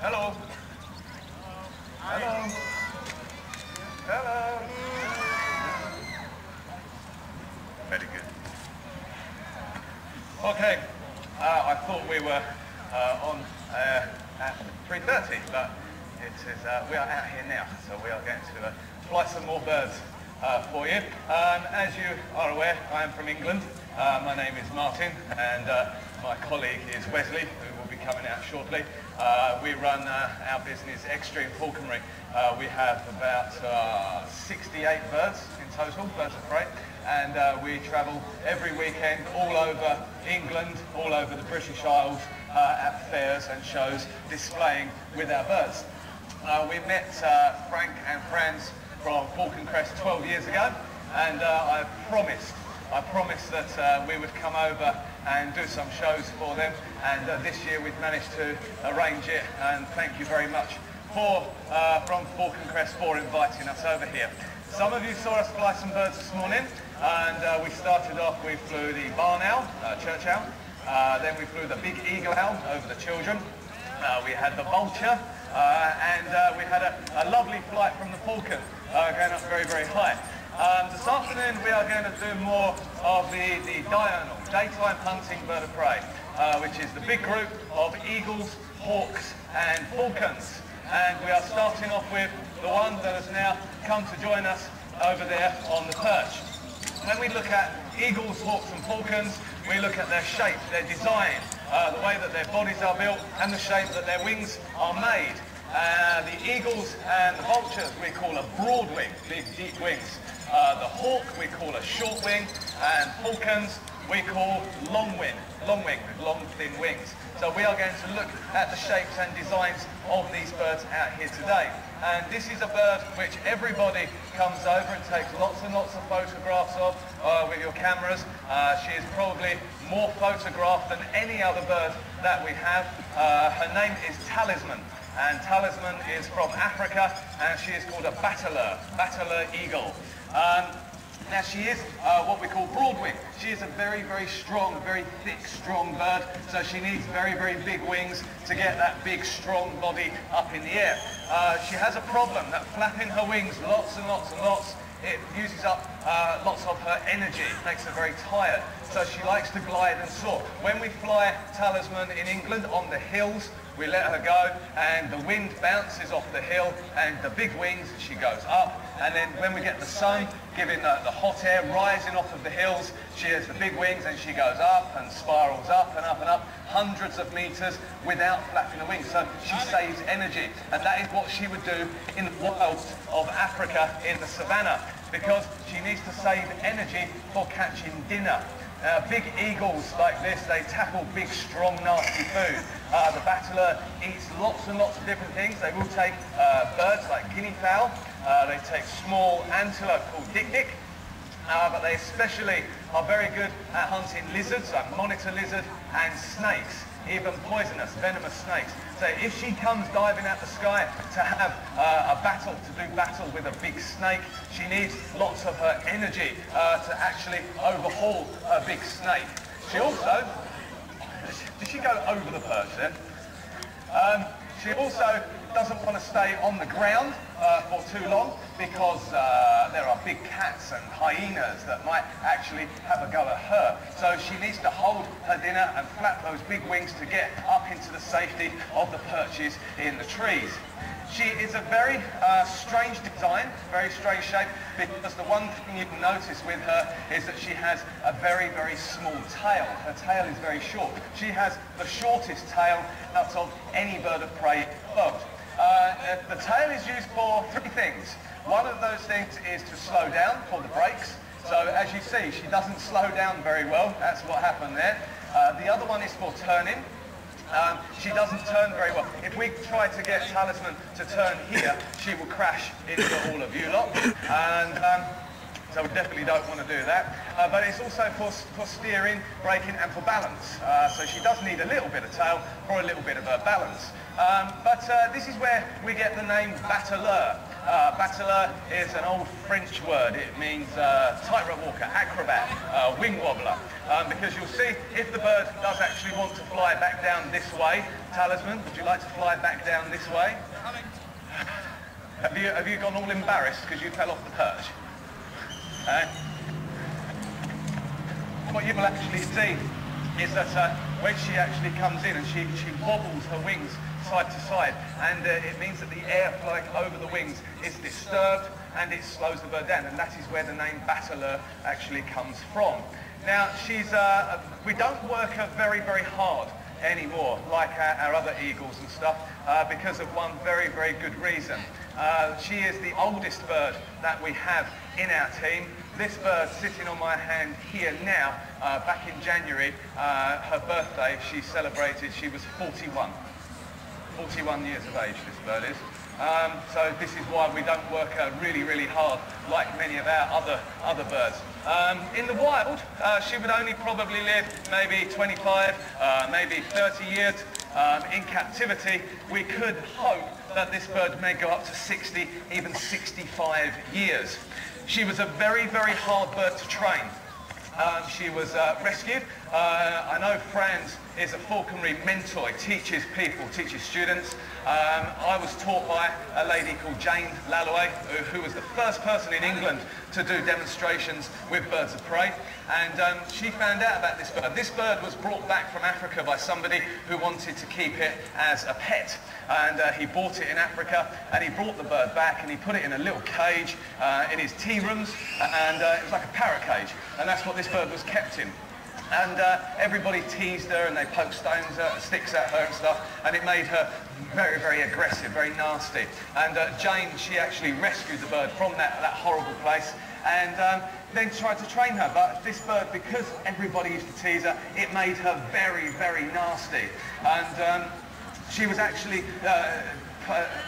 Hello. Hello. Hello. Very good. Okay, I thought we were on at 3:30, but it is, we are out here now, so we are going to fly some more birds for you. As you are aware, I am from England. My name is Martin, and my colleague is Wesley, who will be coming out shortly. We run our business, Xtreme Falconry. We have about 68 birds in total, birds of prey, and we travel every weekend all over England, all over the British Isles, at fairs and shows, displaying with our birds. We met Frank and Franz from Falconrest 12 years ago, and I promised that we would come over and do some shows for them, and this year we've managed to arrange it, and thank you very much from Falconrest for inviting us over here. Some of you saw us fly some birds this morning, and we started off, we flew the barn owl, church owl, then we flew the big eagle owl over the children, we had the vulture, and we had a lovely flight from the falcon, going up very, very high. This afternoon we are going to do more of the diurnal, daytime hunting bird of prey, which is the big group of eagles, hawks and falcons. And we are starting off with the one that has now come to join us over there on the perch. When we look at eagles, hawks and falcons, we look at their shape, their design, the way that their bodies are built and the shape that their wings are made. The eagles and the vultures we call a broad wing, big deep wings. The hawk we call a short wing, and falcons we call long wing with long thin wings. So we are going to look at the shapes and designs of these birds out here today. And this is a bird which everybody comes over and takes lots and lots of photographs of with your cameras. She is probably more photographed than any other bird that we have. Her name is Talisman. And Talisman is from Africa, and she is called a bataleur eagle. Now she is what we call broadwing. She is a very, very strong, very thick, strong bird, so she needs very, very big wings to get that big, strong body up in the air. She has a problem, that flapping her wings lots and lots and lots, it uses up lots of her energy, makes her very tired. So she likes to glide and soar. When we fly Talisman in England on the hills, we let her go and the wind bounces off the hill and the big wings, she goes up. And then when we get the sun giving the hot air rising off of the hills, she has the big wings and she goes up and spirals up and up and up, hundreds of meters without flapping her wings. So she saves energy. And that is what she would do in the wilds of Africa in the savannah, because she needs to save energy for catching dinner. Big eagles like this, they tackle big, strong, nasty food. The bataleur eats lots and lots of different things. They will take birds like guinea fowl. They take small antelope called dik-dik. But they especially are very good at hunting lizards, like monitor lizard, and snakes, even poisonous, venomous snakes. So if she comes diving out the sky to have to do battle with a big snake, she needs lots of her energy to actually overhaul a big snake. She also, did she go over the perch then? She also doesn't want to stay on the ground for too long, because there are big cats and hyenas that might actually have a go at her. So she needs to hold her dinner and flap those big wings to get up into the safety of the perches in the trees. She is a very strange design, very strange shape, because the one thing you can notice with her is that she has a very, very small tail. Her tail is very short. She has the shortest tail out of any bird of prey boat. The tail is used for three things. One of those things is to slow down for the brakes. So as you see, she doesn't slow down very well. That's what happened there. The other one is for turning. She doesn't turn very well. If we try to get Talisman to turn here, she will crash into all of you lot. And so we definitely don't want to do that. But it's also for steering, braking and for balance. So she does need a little bit of tail for a little bit of her balance. But this is where we get the name bataleur. Bataleur is an old French word. It means tightrope walker, acrobat, wing wobbler. Because you'll see if the bird does actually want to fly back down this way. Talisman, would you like to fly back down this way? Have you gone all embarrassed because you fell off the perch? What you will actually see is that when she actually comes in and she wobbles her wings side to side, and it means that the air flowing over the wings is disturbed and it slows the bird down, and that is where the name bataleur actually comes from. Now, we don't work her very, very hard anymore, like our other eagles and stuff, because of one very, very good reason. She is the oldest bird that we have in our team. This bird sitting on my hand here now, back in January, her birthday, she celebrated, she was 41. 41 years of age, this bird is. So this is why we don't work really, really hard like many of our other birds. In the wild, she would only probably live maybe 25, maybe 30 years. In captivity, we could hope that this bird may go up to 60, even 65 years. She was a very, very hard bird to train. She was rescued. I know Franz is a falconry mentor. He teaches people, teaches students. I was taught by a lady called Jane Lalloway, who was the first person in England to do demonstrations with birds of prey. And she found out about this bird. This bird was brought back from Africa by somebody who wanted to keep it as a pet. And he bought it in Africa, and he brought the bird back, and he put it in a little cage in his tea rooms, and it was like a parrot cage, and that's what this bird was kept in. And everybody teased her, and they poked sticks at her and stuff, and it made her very, very aggressive, very nasty. And Jane, she actually rescued the bird from that horrible place, and then tried to train her. But this bird, because everybody used to tease her, it made her very, very nasty. And she was actually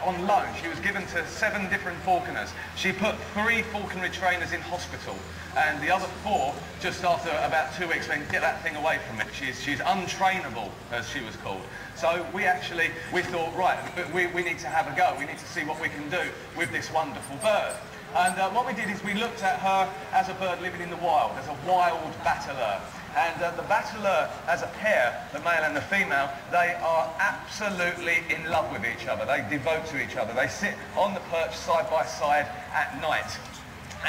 on loan. She was given to 7 different falconers. She put 3 falconry trainers in hospital, and the other 4, just after about 2 weeks, went, get that thing away from me. She's untrainable, as she was called. So we thought, right, we need to have a go. We need to see what we can do with this wonderful bird. And what we did is we looked at her as a bird living in the wild, as a wild bataleur. And the bataleur, as a pair, the male and the female, they are absolutely in love with each other. They devote to each other. They sit on the perch side by side at night.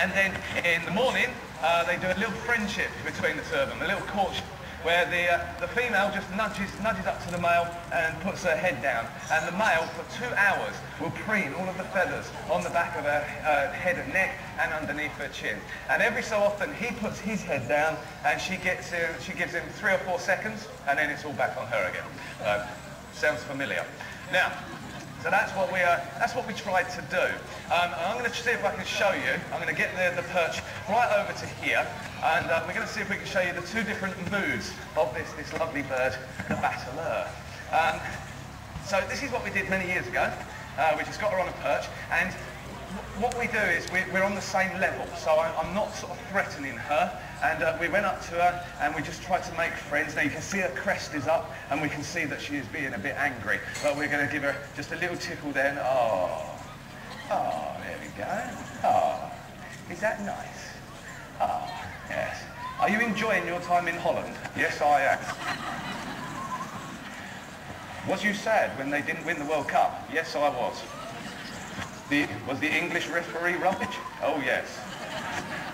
And then in the morning, they do a little friendship between the two of them, a little courtship, where the female just nudges up to the male and puts her head down. And the male, for 2 hours, will preen all of the feathers on the back of her head and neck and underneath her chin. And every so often, he puts his head down, and she gives him 3 or 4 seconds, and then it's all back on her again. Sounds familiar. Now, so that's what we tried to do. And I'm going to see if I can show you. I'm going to get the perch right over to here, and we're going to see if we can show you the 2 different moods of this lovely bird, the bataleur. So this is what we did many years ago. We just got her on a perch, and what we do is we're on the same level, so I'm not sort of threatening her, and we went up to her and we just tried to make friends. Now you can see her crest is up, and we can see that she is being a bit angry, but we're going to give her just a little tickle then. Oh, there we go. Oh, is that nice? Oh, yes. Are you enjoying your time in Holland? Yes, I am. Was you sad when they didn't win the World Cup? Yes, I was. Was the English referee rubbish? Oh, yes.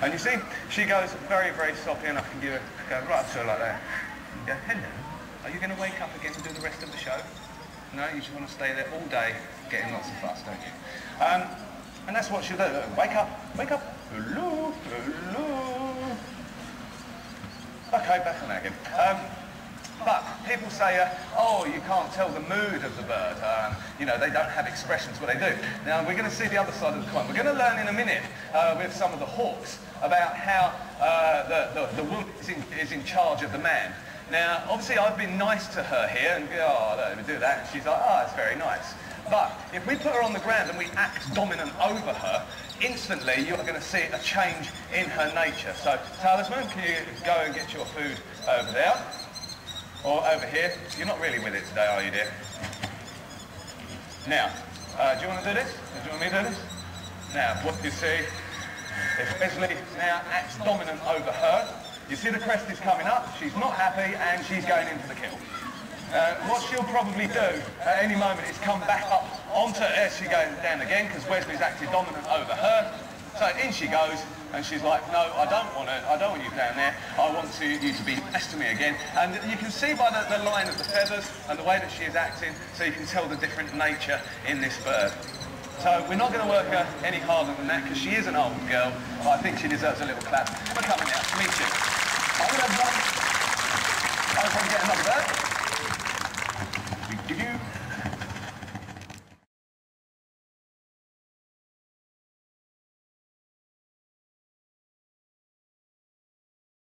And you see, she goes very, very softly, and I can go right up to her like that. And go, hello, are you going to wake up again to do the rest of the show? No, you just want to stay there all day getting lots of fuss, don't you? And that's what she'll do. Wake up, hello, hello. Okay, back on that again. But people say, oh, you can't tell the mood of the bird. You know, they don't have expressions, but they do. Now, we're going to see the other side of the coin. We're going to learn in a minute with some of the hawks about how the woman is in charge of the man. Now, obviously, I've been nice to her here, and let me do that. And she's like, oh, it's very nice. But if we put her on the ground and we act dominant over her, instantly you're going to see a change in her nature. So, Talisman, can you go and get your food over there? Or over here? You're not really with it today, are you, dear? Now, do you want to do this? Do you want me to do this? Now, what you see, if Wesley now acts dominant over her, you see the crest is coming up, she's not happy, and she's going into the kill. What she'll probably do at any moment is come back up onto her, she's going down again, because Wesley's acted dominant over her. So in she goes, and she's like, no, I don't want you down there. I want you to be nice to me again. And you can see by the line of the feathers and the way that she is acting, so you can tell the different nature in this bird. So we're not going to work her any harder than that, because she is an old girl. I think she deserves a little clap for coming out to meet you. I'm going to get another bird.